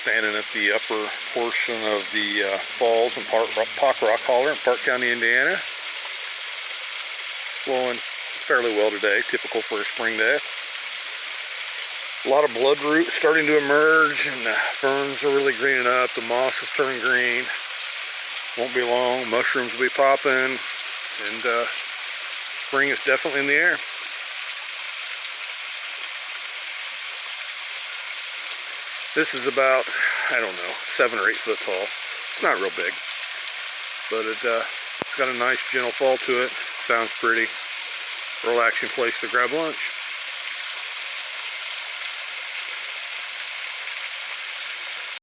Standing at the upper portion of the falls in Parke Rock Holler in Parke County, Indiana. It's flowing fairly well today, typical for a spring day. A lot of bloodroot starting to emerge, and the ferns are really greening up. The moss is turning green. Won't be long. Mushrooms will be popping, and spring is definitely in the air. This is about, I don't know, 7 or 8 foot tall. It's not real big, but it's got a nice gentle fall to it. Sounds pretty. Relaxing place to grab lunch.